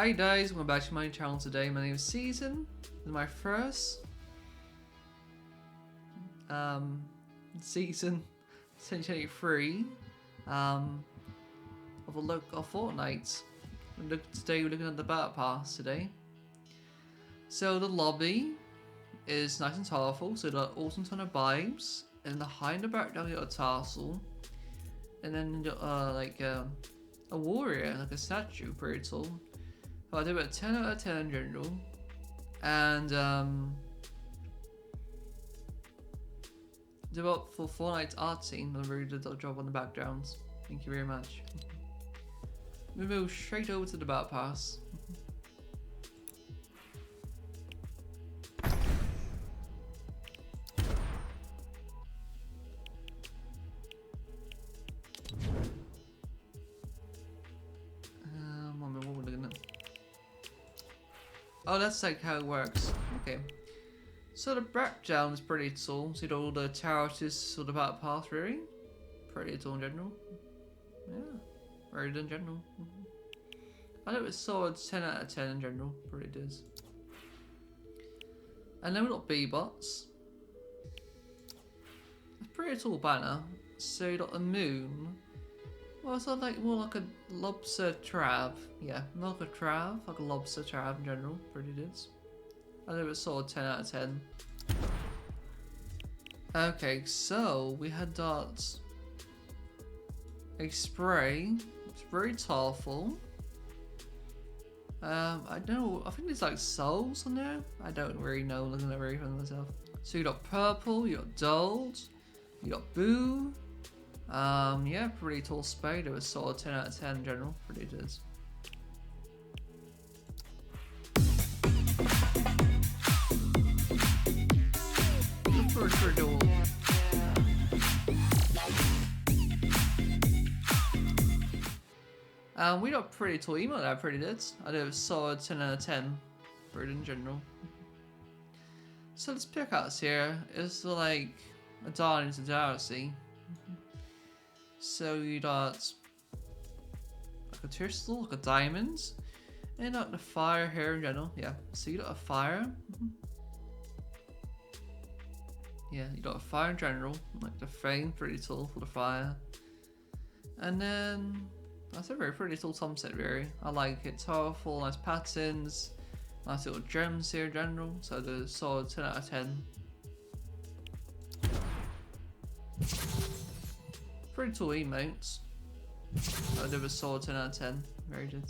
Hi guys, welcome back to my channel today. My name is Season. This is my first season 2023 of a look of Fortnite. Today we're looking at the battle pass today. So the lobby is nice and colourful, so the autumn tone of vibes, and behind the background you got a tassel, and then you got a warrior, like a statue, pretty tall. I did about 10 out of 10 in general, and developed for Fortnite's art team. I really did a job on the backgrounds. Thank you very much. We move straight over to the battle pass. What we're looking at. Oh, that's like how it works. Okay. So the background is pretty tall. See all the characters sort of battle pass, really. Pretty tall in general. Yeah. Very good in general. I know it's solid 10 out of 10 in general. Pretty good. And then we've got B-bots. It's a pretty tall banner. So you got the moon. Well, it's like more like a lobster crab. Yeah, not like a crab, like a lobster crab in general. Pretty good. I know it's sort of 10 out of 10. Okay, so we had that a spray. It's very powerful. I don't know. I think there's like souls on there. I don't really know. Looking at everything myself. So you got purple. You got gold. You got boo. Yeah, pretty tall spade. It was sort of 10 out of 10 in general. Pretty good. Pretty cool. We got pretty tall emote there, pretty good. I did a solid 10 out of 10. Pretty in general. So this pickaxe here is like a darn into galaxy. So you got like a crystal, like a diamond, and like the fire here in general. Yeah, so you got a fire. Yeah, you got a fire in general, like the flame, pretty tall for the fire. And then that's a very pretty tall sunset, really. I like it, powerful, nice patterns, nice little gems here in general. So the solid 10 out of 10. Pretty tall emotes. I did a solid 10 out of 10. Very good.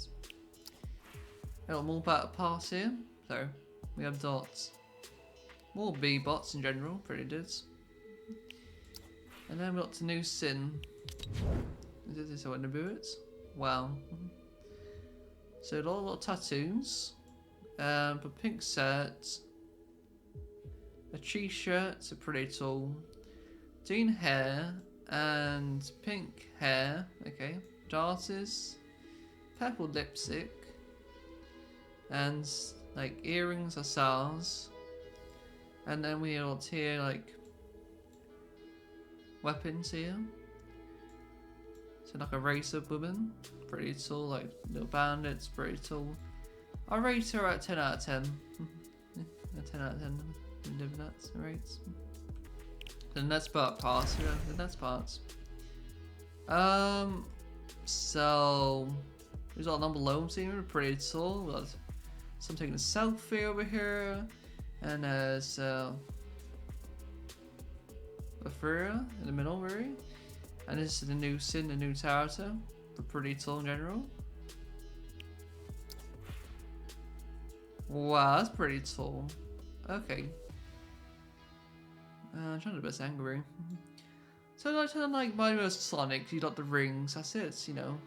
We got more battle pass here. So we have dots. More B-bots in general. Pretty good. And then we got the new sin. Is this how I do it? Wow. So a lot of tattoos. A pink set. A t-shirt. So pretty tall. Jean hair. And pink hair, okay, darters, purple lipstick, and like earrings or stars. And then we got here like weapons here. So like a racer woman, pretty tall, like little bandits, pretty tall. I rate her at 10 out of 10. 10 out of 10. Live that, right? The next part pass, yeah, the next parts. So we've got a number low team, pretty tall. We've got some taking a selfie over here, and there's a Freya in the middle, really. And this is the new Sin, the new character, but pretty tall in general. Wow, that's pretty tall. Okay. I'm trying to be best angry. So like kind of like Mario vs Sonic, you got the rings, that's it, you know.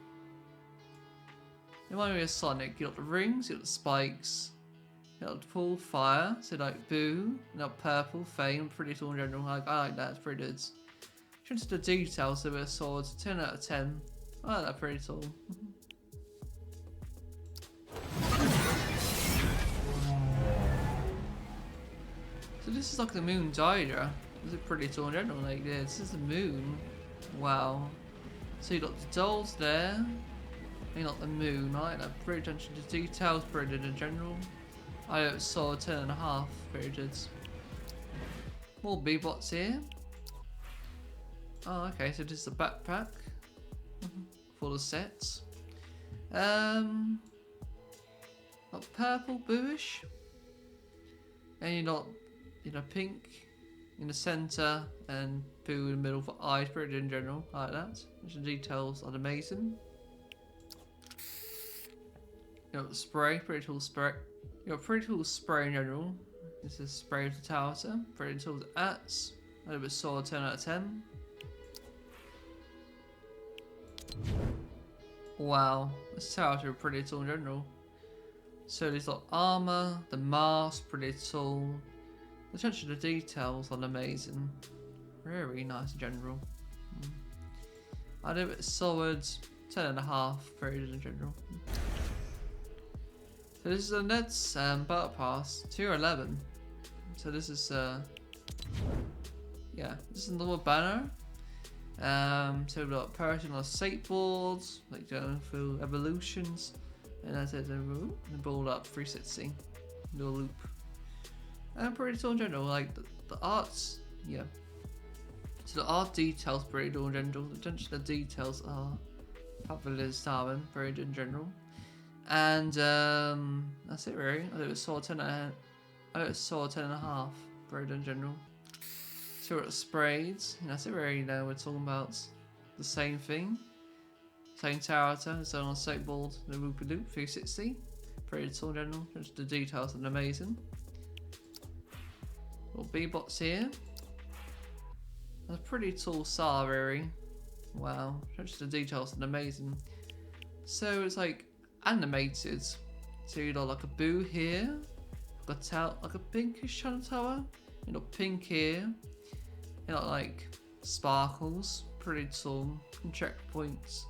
In Mario vs Sonic, you got the rings, you got the spikes, you got the pool fire, so like boo, you got purple, fame, pretty tall in general. I like that, it's pretty good. Just the details of it, swords, 10 out of 10. I like that, pretty tall. So this is like the moon Hydra. This is pretty tall in general, like this is the moon. Wow. So you got the dolls there. Maybe not the moon, right? That pretty attention to details, pretty good in general. I saw 10.5, very good. More B-bots here. Oh, okay, so this is a backpack for the sets. Got purple, bluish, and you got pink in the center and blue in the middle for eyes, pretty in general, like that. The details are amazing. You got the spray, pretty cool spray. You got pretty cool spray in general. This is spray of the tower, pretty cool ats. A little bit solid, 10 out of 10. Wow, this tower is pretty tall in general. So there's like armor, the mask, pretty tall. The attention to details are amazing. Very nice in general. I do it solid 10.5, very good in general. So this is the Ned's battle pass, tier 11. So this is yeah, this is another banner. So we've got personal skateboards, like going through evolutions, and that's it. And build up 360, do a loop. And pretty cool in general. Like the arts, yeah. So the art details pretty cool in general. The attention to the details are fabulous, Darwin, very good in general. And that's it really. I think it saw 10. I think it saw 10.5, very good in general. So we're at sprays, and that's it really. You know, we're talking about the same thing. Same character, it's on a skateboard, the loopy loop 360. Pretty tall in general, just the details are amazing. Little B-bots here. That's a pretty tall SAR really. Wow, just the details are amazing. So it's like animated. So you got like a boo here, like a pinkish kind of tower. You got pink here. You got like sparkles, pretty tall, and checkpoints,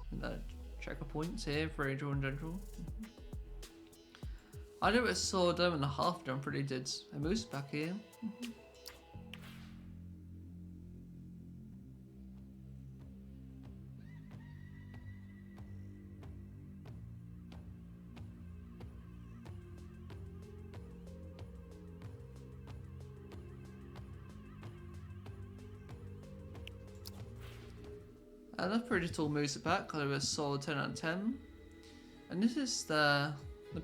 checker points here, very drawn general. I do a sword dome and a half jump, pretty did. I moves back here. And that's pretty tall moves back. I was sword 10 out of 10. And this is the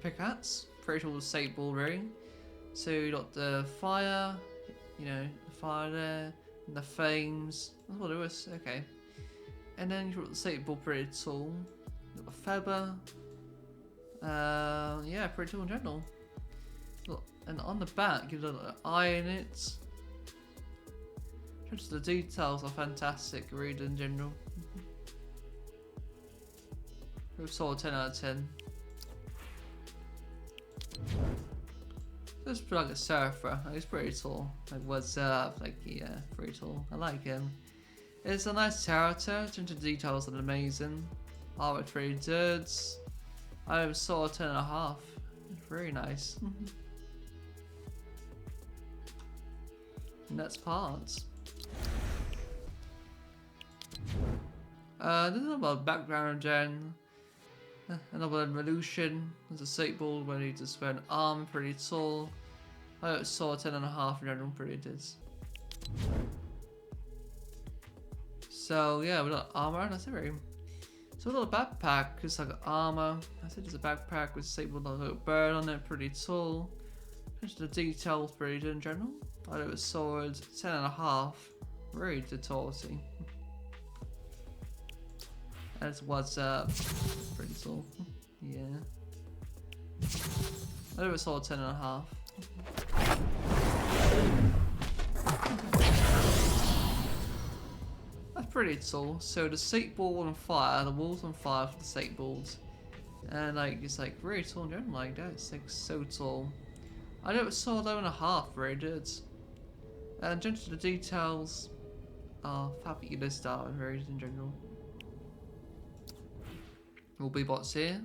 pickaxe, pretty tall skateboard ring. So you got the fire, you know, the fire there, and the flames. That's what it was. Okay. And then you got the skateboard pretty tall. You got the feather. Yeah, pretty tall in general. Look, and on the back you've got an eye in it. Just the details are fantastic, read in general. We've saw 10 out of 10. Just like a surfer, he's pretty tall. Like what's up? Like yeah, pretty tall. I like him. It's a nice character. The details are amazing. Art is pretty good. I saw 10.5. Very nice. And that's parts. There's another background gen. Another evolution. There's a skateboard where you just wear an arm, pretty tall. I saw 10.5 in general, pretty good. So yeah, we got armor, that's it really. So we got a backpack, it's like armor. I said it's a backpack with a skateboard, like a little bird on it, pretty tall. Just the details pretty good in general. I got a sword, 10.5. Very detailed. That's what's up. Pretty tall. Yeah. I never saw 10.5. That's pretty tall. So the skateboard on fire, the wall's on fire for the skateboards. And like it's like very tall in general, like that. It's like so tall. I never saw 11.5 very good. And just the details are fabulous and very good in general. Will be bots here.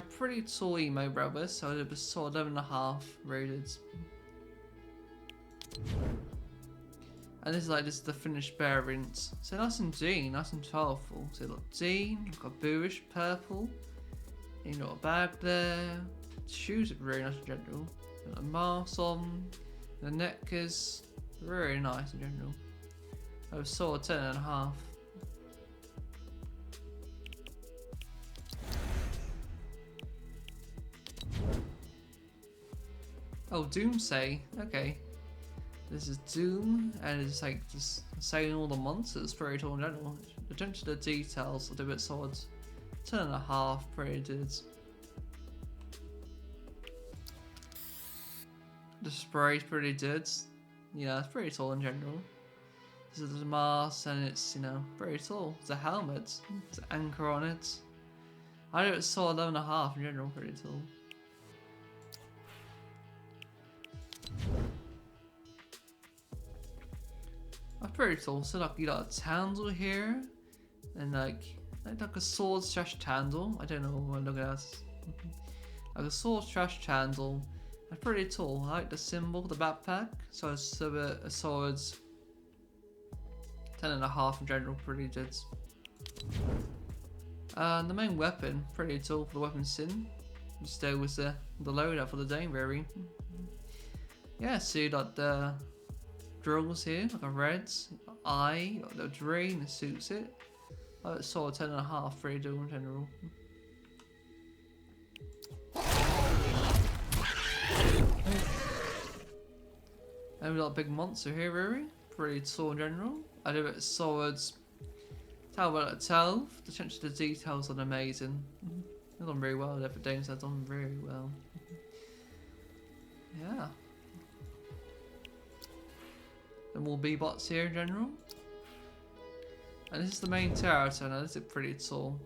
Pretty tall emo brother, so it was sort of 11.5 rated. And this is like the finished variant. So nice and Jean, nice and powerful. So you've got Jean, you've got bluish purple. And you've got a bag there. The shoes are very nice in general. You've got a mask on. The neck is very nice in general. I was sort of 10.5. Oh, Doomsay. Okay. This is Doom, and it's like just saying all the monsters pretty tall in general. Attention to the details, a little bit swords. 10.5, pretty good. The spray's pretty good. Yeah, it's pretty tall in general. This is the mask, and it's, you know, pretty tall. It's a helmet. It's an anchor on it. I know it's saw 11.5 in general, pretty tall. That's pretty tall. So like you got a Tandle here, and like a sword / Tandle. I don't know what I'm looking at. Like a sword / Tandle. That's pretty tall. I like the symbol, the backpack. So it's a sword's 10.5 in general, pretty good. The main weapon, pretty tall for the weapon sin. Just there was the loadout for the day, very. Yeah, so you got the drills here, like a red eye, got the drain that suits it. I saw 10.5, pretty dull in general. And we got a big monster here, really. Pretty tall in general. I do it swords. Tell about 12. The attention to the details are amazing. They've done very well there for Danes, they've done very well. Yeah. And more B-bots here in general. And this is the main tower, so now this is pretty tall.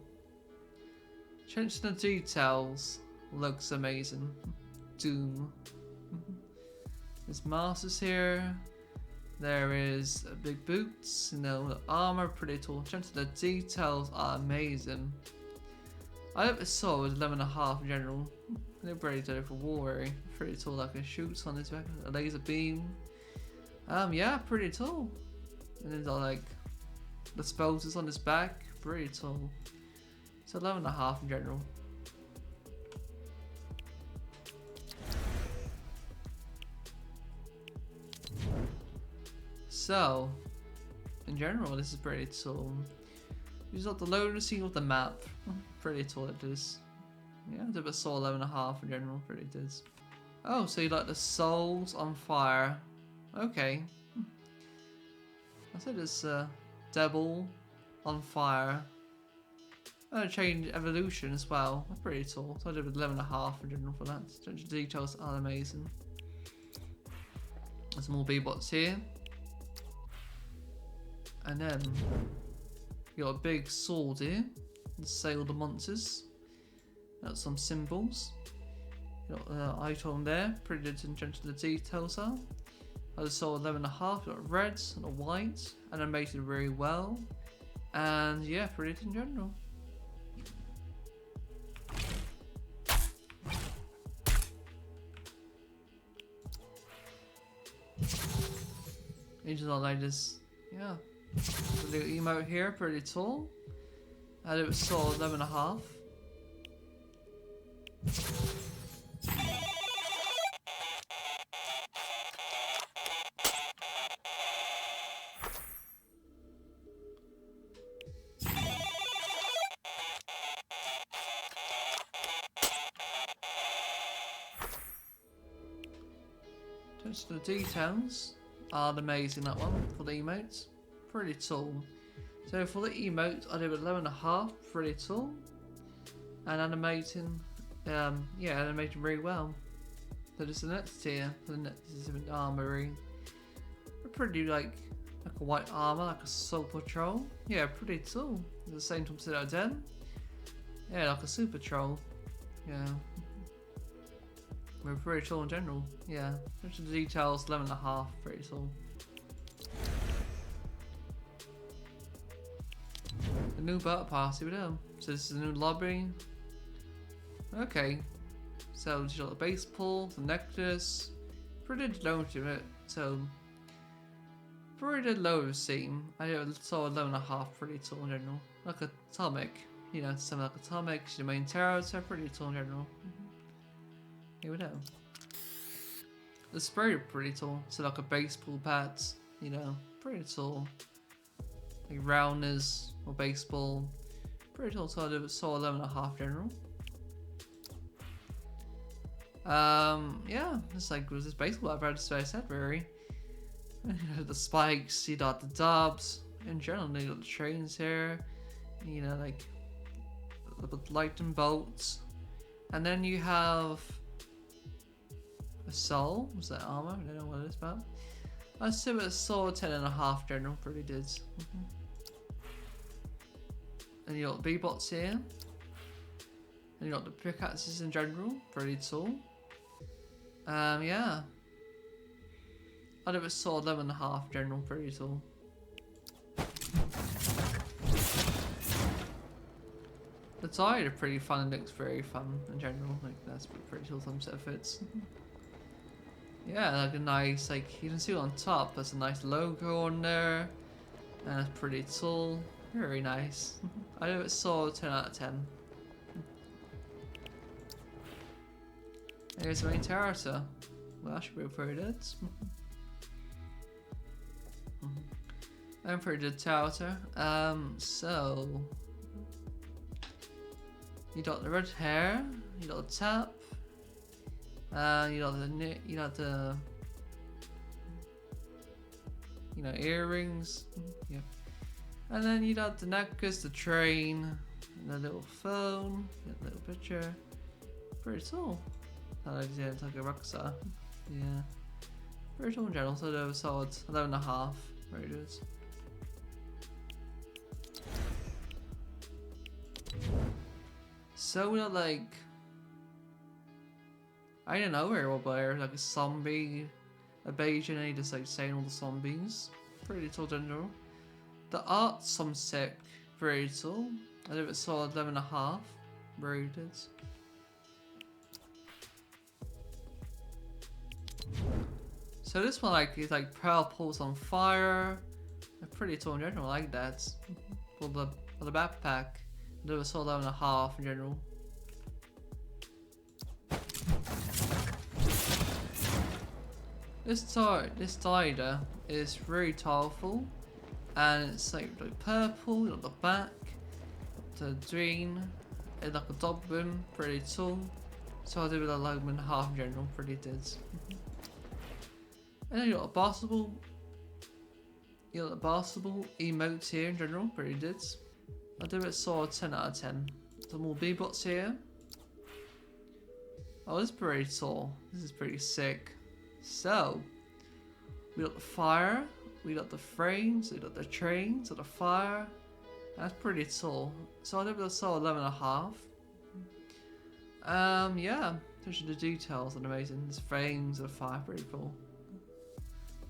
Attention to the details looks amazing. Doom. There's masters here. There is big boots, you know, the armor pretty tall. Attention to the details are amazing. I hope the sword was 11.5 in general. They're pretty good for war, pretty tall. Like a shoots on his back, a laser beam. Yeah, pretty tall. And then like the spells is on his back, pretty tall. So 11.5 in general. So, in general, this is pretty tall. You've got the loading scene of the map. Pretty tall it is. Yeah, it's a bit saw 11.5 in general, pretty good. Oh, so you like the souls on fire. Okay. I said it's devil on fire. And a change evolution as well. That's pretty tall. So I did 11.5 in general for that. The details are amazing. There's more B-bots here. And then you got a big sword here. Sail the monsters. Got some symbols. You got the icon there. Pretty good in terms of the details are. I just saw 11.5. You got reds and a white. Animated very well. And yeah, pretty good in general. These are like this. Yeah. The little emote here, pretty tall. And it was sort of 11.5. Just the details are amazing, that one for the emotes. Pretty tall. So for the emote, I did 11.5, pretty tall. And animating, yeah, animating very well. So this is the next tier, the next armory. Pretty like a white armor, like a soul patrol. Yeah, pretty tall. At the same time, 10 out of 10. Yeah, like a super troll. Yeah. We're pretty tall in general. Yeah. Just the details, 11.5, pretty tall. The new battle pass, here we go. So this is a new lobby. Okay. So you got the baseball, the necklace. Pretty low to it. So pretty low scene. I saw 11.5 pretty tall in general. Like Atomic. You know, something like Atomic, the main character, pretty tall in general. Here we go. The spray pretty tall. So like a baseball bat, you know, pretty tall. Like rounders or baseball. Pretty tall, so I saw 11.5 general. Yeah, it's like with this baseball I've read, so I said very. You know, the spikes, you got the dubs. In general, you got the trains here. You know, like the lightning bolts. And then you have a soul. Was that armor? I don't know what it is about. I say it was soul 10.5 general, pretty did. And you got the B-bots here. And you got the pickaxes in general, pretty tall. Yeah. I never saw 11.5 general, pretty tall. The tide are pretty fun and looks very fun in general. Like that's pretty cool some set of fits. Yeah, like a nice, like you can see on top, there's a nice logo on there. And it's pretty tall. Very nice. I never saw 10 out of 10. Here's the main character. Well, that should be pretty good. I'm pretty good character. So you got the red hair, you got the tap, you got the earrings, yeah, and then you got the necklace, the train, and the little phone, the little picture. Pretty tall. I like it's like a rock star. Yeah. Pretty tall in general, so there was solid 11.5. Very good. So we got like I don't know where we'll buy like a zombie evasion and he just like saying all the zombies. Pretty tall general. The art's some sick, very tall. I think it saw 11.5. Very good. So this one like is like purple's on fire. They're pretty tall in general, I like that. For the backpack. There was sold 11.5 in general. This tider is very powerful, and it's like purple, you got the back, the green, and like a dog boom, pretty tall. So I did with 11.5 in general, pretty did. And then you got a basketball. You got the basketball emotes here in general, pretty did. I do it saw 10 out of 10. Some more B-bots here. Oh, this is pretty tall. This is pretty sick. So, we got the fire, we got the frames, we got the trains, we got the fire. That's pretty tall. So I never saw 11.5. Yeah, those are the details and amazing. There's frames of fire, pretty cool.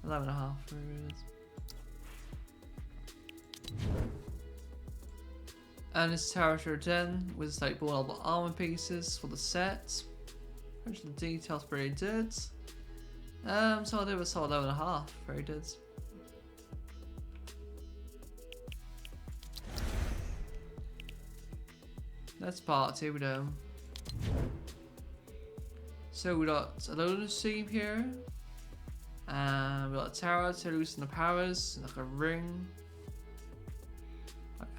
11.5, really is. And this character then with like all the armor pieces for the set. Which the details pretty good. So I did a solid 11.5, very good. That's part 2 we do. So we got a loading stream here. And we got a tower to loosen the powers, like a ring.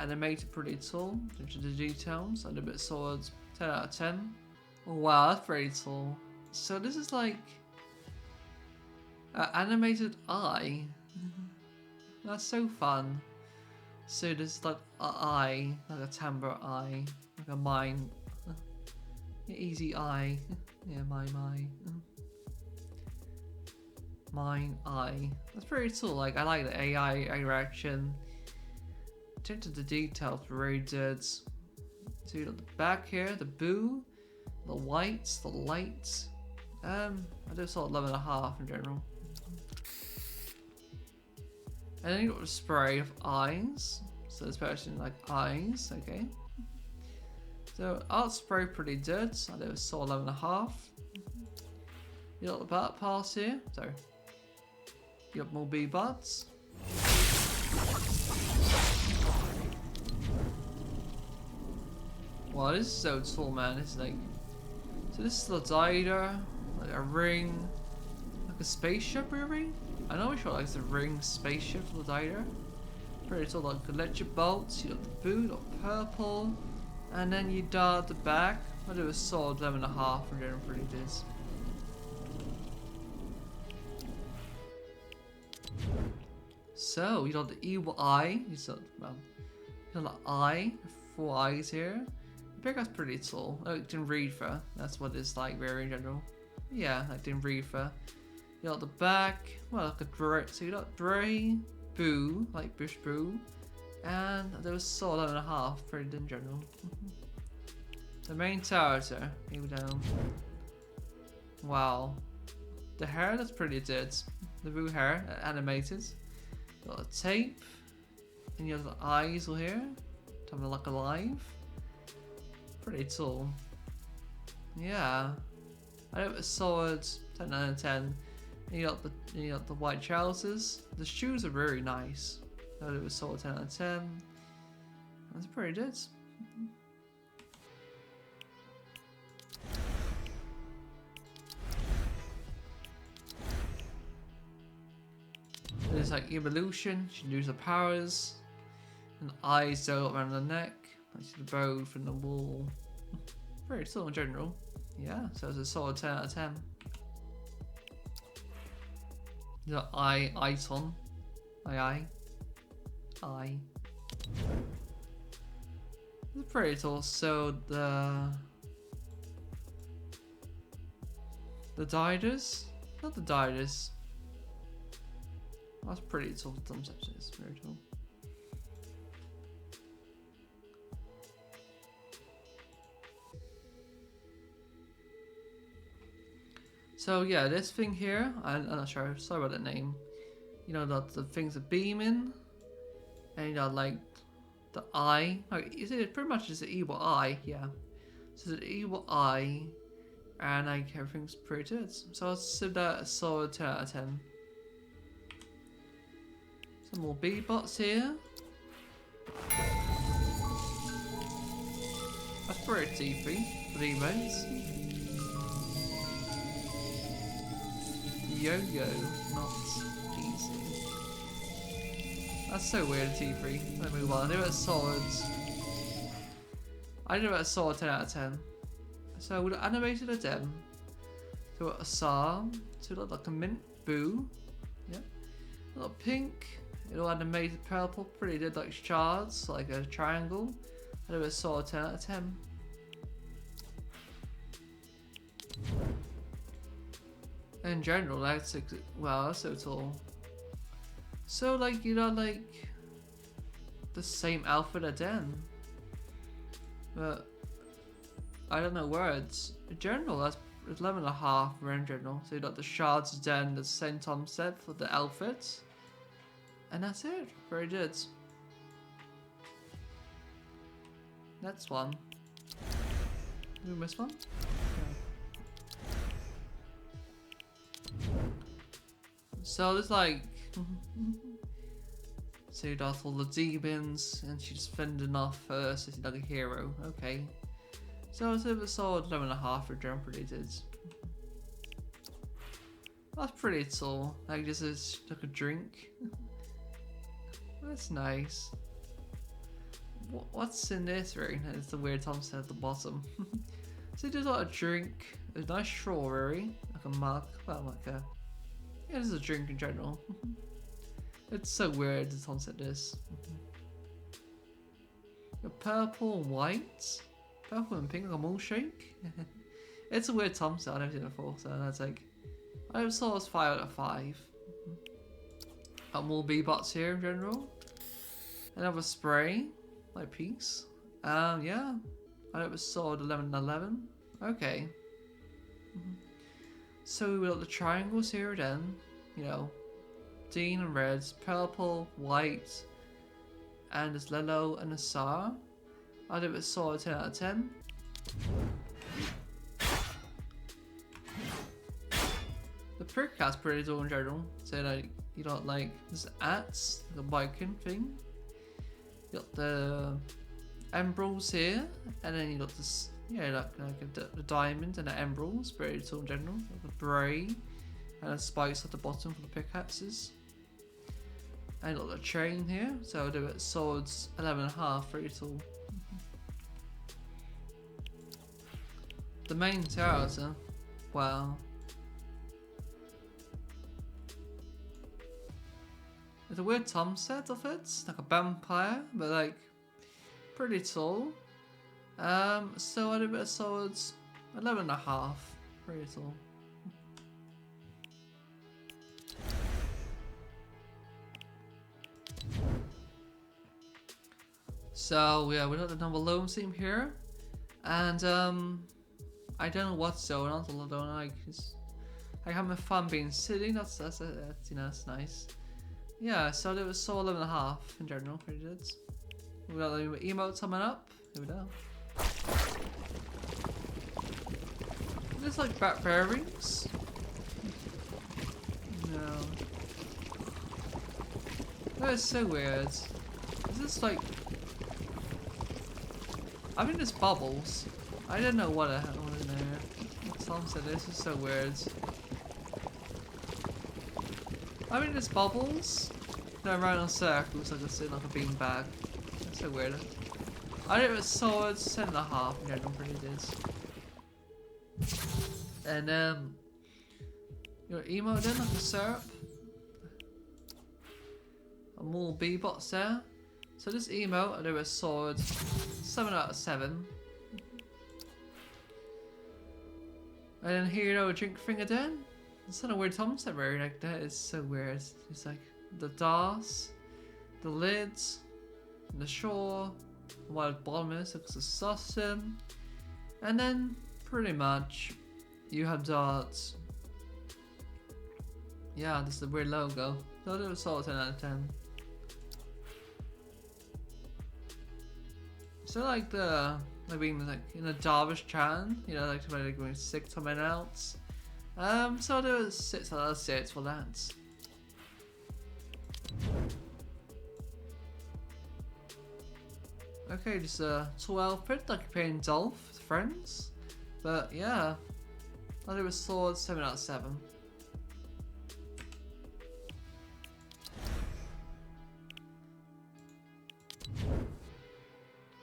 Animated pretty tall, which are the details, and a bit solid 10 out of 10. Oh, wow, that's pretty tall. So this is like animated eye. That's so fun. So there's like an eye, like a timbre eye, like a mine, easy eye. Yeah, mine eye. That's pretty cool. Like I like the AI interaction. Into the details, very good. So you got the back here, the boo, the whites, the lights. I just saw 11.5 in general. And then you got the spray of eyes. So this person like eyes, okay. So art spray pretty good. I did a sword 11.5. You got the bat pass here. So you got more bee bots. Wow, this is so tall, man. It's like, so this is the dider, like a ring, like a spaceship ring. I know which one likes the ring spaceship for the dider. Pretty tall, like electric bolts. You got the boot, got purple, and then you dart the back. I do a sword 11.5 and then pretty this. So you got the evil eye. You got well, you got the eye, 4 eyes here. The big guy's pretty tall. Like Din Reaver, that's what it's like very in general. Yeah, like Din Reaver. You got the back, well like a Dre, so you got Dre, Boo, like Bush Boo, and there was sword 11.5, pretty in general. The main character, here we go. Wow. The hair, that's pretty good. The Boo hair, animated. Got a tape, and you have the eyes all here, to look alive. Pretty tall. Yeah. I have a sword 10 out of 10. And you got the white trousers. The shoes are very nice. I have a sword 10 out of 10. That's pretty good. There's like evolution, she can use her powers, and the eyes go around the neck, I see the bow from the wall. Very tall in general. Yeah, so it's a solid 10 out of 10. The Iton. Eye. It's pretty tall, so the Diders? Not the Diders. That's pretty tall. It's very tall. So yeah, this thing here, I'm not sure. Sorry about the name. You know that the things are beaming, and you got like the eye. Like, is it pretty much just an evil eye? Yeah. So it's an evil eye, and like everything's pretty good. So I'll give that a solid 10 out of 10. Some more B-bots here. That's pretty TP for the emotes. Yo-yo, not easy. That's so weird, T3. Let me move on. I do it swords. I do it a sword 10 out of 10. So we animated a dem. So a Sam. So it looked like a mint boo. Yeah. A little pink. It all animated purple. Pretty good, like shards, like a triangle. I do it a sword 10 out of 10. In general, that's wow, that's so tall. So like you know, like the same outfit again, but I don't know words. In general, that's 11.5 in general. So you got the shards again, the same Tom set for the outfits, and that's it. Very good. Next one. Did we miss one? So there's like, so you got all the demons, and she's fending off first as like a hero. Okay, so it's a solid 11.5 for jump related. That's pretty tall. Like this is like a drink. That's nice. What's in this ring? It's the weird Tom said at the bottom. So there's like a drink, a nice strawberry, like a mug, well like a. Yeah, this is a drink in general. It's so weird the Tom said this. Purple and white. Purple and pink like a milkshake. It's a weird Tom set, I've never seen it before, so that's like I saw it was 5 out of 5. Got more B-bots here in general. Another spray, like peace. Yeah. I know it was sold 11.11. Okay. So we got the triangles here again, you know, Dean and reds, purple, white, and there's Lelo and a Sar. I do it saw a 10 out of 10. The precast's pretty dull in general. So like you got like this ats, the Viking thing. You got the emeralds here, and then you got this like the diamond and the emeralds, pretty dull in general. The bray and the spikes at the bottom for the pickaxes. And you got the chain here, so I'll do it swords 11.5, pretty dull. The main character, wow. There's a weird Tom set of it, like a vampire, but like pretty tall. So I do a bit of swords 11.5, pretty tall. So yeah, we got the number loan theme here, and I don't know what's going on. I don't like. Like having fun being silly. That's you know, that's nice. Yeah, so there was so 11.5 in general, pretty good. We got the emotes coming up. Here we go. Just like bat bearings. No. That is so weird. Is this like? I think it's bubbles. I don't know what the hell in there. Tom said this is so weird. I mean, it's bubbles. No, around in circles, like it's in like a bean bag. That's so weird. I think it was swords 10.5. Yeah, I don't really did. And your emote then like a syrup. And more B-bots there. So this emote, I do a sword 7/7. And then here you know a drink thing again. It's not a weird Tom said very like that is so weird. It's like the DAS, the lids, and the shore, and what the bottom is, it's a sustain. And then pretty much you have dots. Yeah, this is the weird logo. So it was sort of 10/10. So like like being like in a Darvish Chan, you know, like going sick something else. So there was 6/6 for that. Okay, just a tall outfit like you're playing Dolph with friends. But yeah, I do a sword 7/7.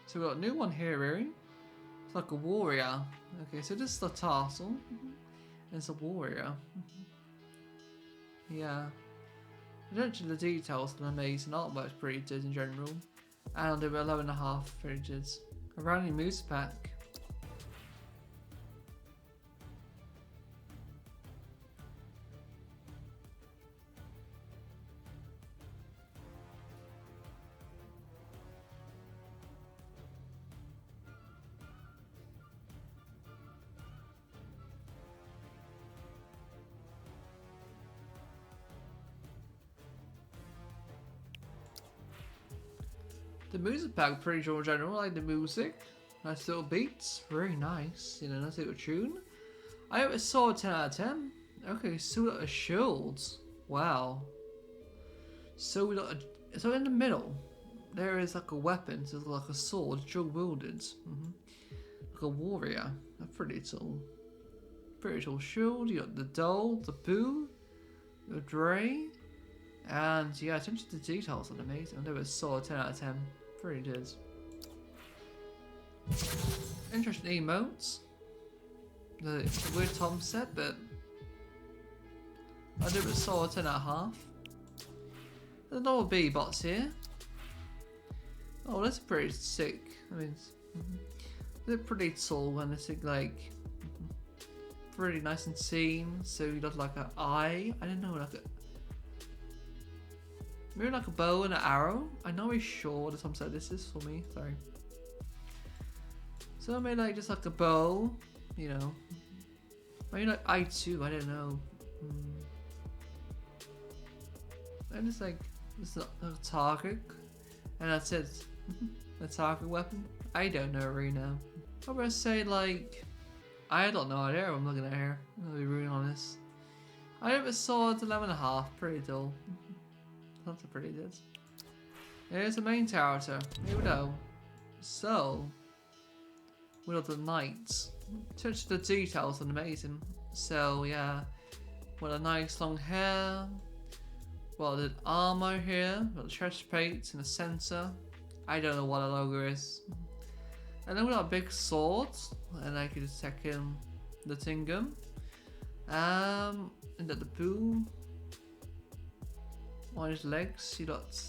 So we got a new one here, really. It's like a warrior. Okay, so this is the tassel. And it's a warrior. Yeah. I don't know the details of the amazing artwork's pretty good in general. And I'll do 11.5 fridges. A random moose pack. The music pack pretty cool in general, I like the music. Nice little beats, very nice, you know, nice little tune. I have a sword 10/10. Okay, so we got a shield. Wow. So we got a, so in the middle, there is like a weapon, so it's like a sword, dual wielded. Like a warrior. That's pretty tall. Pretty tall shield, you got the doll, the boo, the Dre, and yeah, attention to the details are amazing. There was sword 10/10. Pretty good. Interesting emotes. The weird Tom set, but I did it sword 10.5. There's no B-bots here. Oh, that's pretty sick. I mean, they're pretty tall and it's like pretty nice and seen. So you got like an eye. I don't know, like a maybe like a bow and an arrow. I'm not really sure what the Tom said this is for me. Sorry. So I made like just like a bow, you know. Maybe like I2. I don't know. And it's like it's a target, and that's it. A target weapon. I don't know really now. I'm gonna say like, I don't know idea what I'm looking at here. I'm gonna be really honest. I have a sword 11.5, pretty dull. That's a pretty good. Here's the main character. Here we go. So, we got the knights. Touch the details and amazing. So yeah, with a nice long hair. Well, the armor here, got the chest plates and a sensor. I don't know what a logo is. And then we got a big sword, and I can attack him, the Tingum. And then the boo. On his legs, you got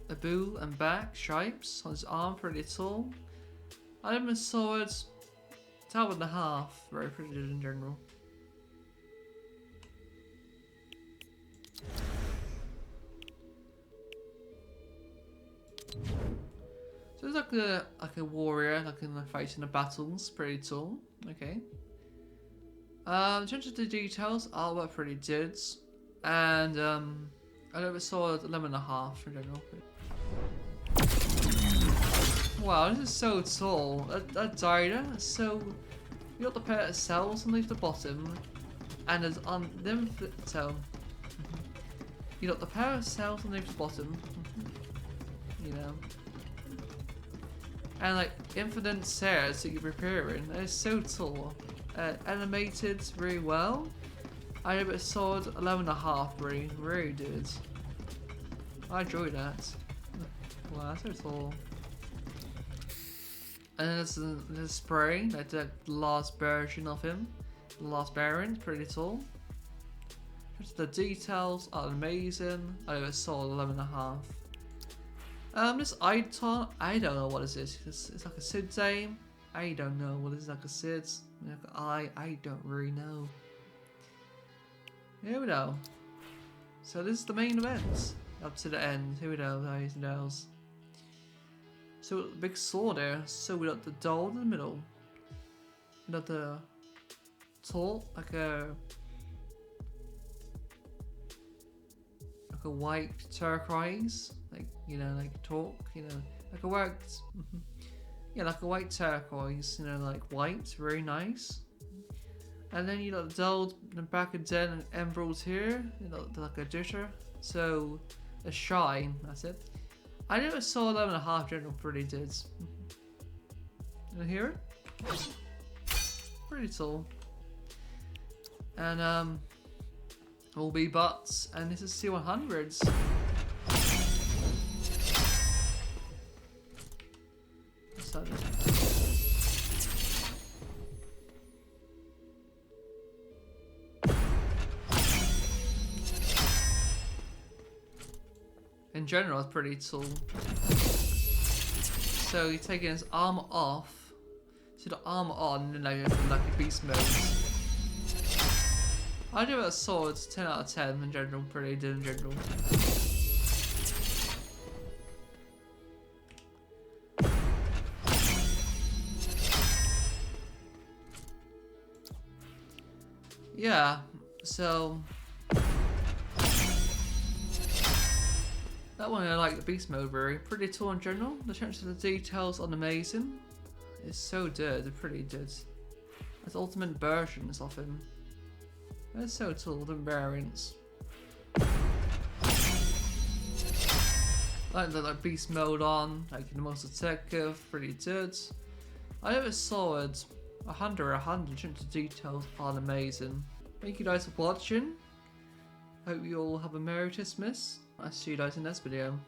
a boo and back stripes on his arm, pretty tall. I have my sword, 12.5, very pretty good in general. So it's like a warrior, like in the fighting the battles, pretty tall. Okay. In terms of the details, artwork pretty good, and I never saw 11.5 in general. Wow, this is so tall. That dider is so. You got the pair of cells underneath the bottom, and there's on them. So you got the pair of cells underneath the bottom. You know. And like infinite stairs that you're preparing. They're so tall. Animated really well. I have a sword 11.5, really good. I enjoy that. Wow, that's so tall. And then there's the spray, like the last version of him. The last variant, pretty tall. Just the details are amazing. I have a sword 11.5. This icon, I don't know what it is. It's like a Sid name. I don't know what it is, like a Sid. Like I don't really know. Here we go. So this is the main event. Up to the end. Here we go, guys and girls. So the big sword there. So we got the doll in the middle. We got the tall, like a white turquoise, like you know, like talk, you know, like a white, yeah, like a white turquoise, you know, like white, very nice. And then you got the doll in the back of den and emeralds here, you know, like a ditter. So a shine, that's it. I never saw 11.5 general pretty did. You hear it? Pretty tall. And all be butts, and this is C100s. So, in general, it's pretty tall. So you're taking his armor off, so the armor on, and then like a beast mode. I do a swords 10 out of 10 in general, pretty good in general. Yeah, so that one I like the beast mode very pretty tall in general. The attention to the details on amazing. It's so good, they're pretty good. There's ultimate versions of him. They're so tall, the variants. Like the beast mode on, like the most detective, pretty good. I never saw it. 100 the details are amazing. Thank you guys for watching. Hope you all have a Merry Christmas. I'll see you guys in the next video.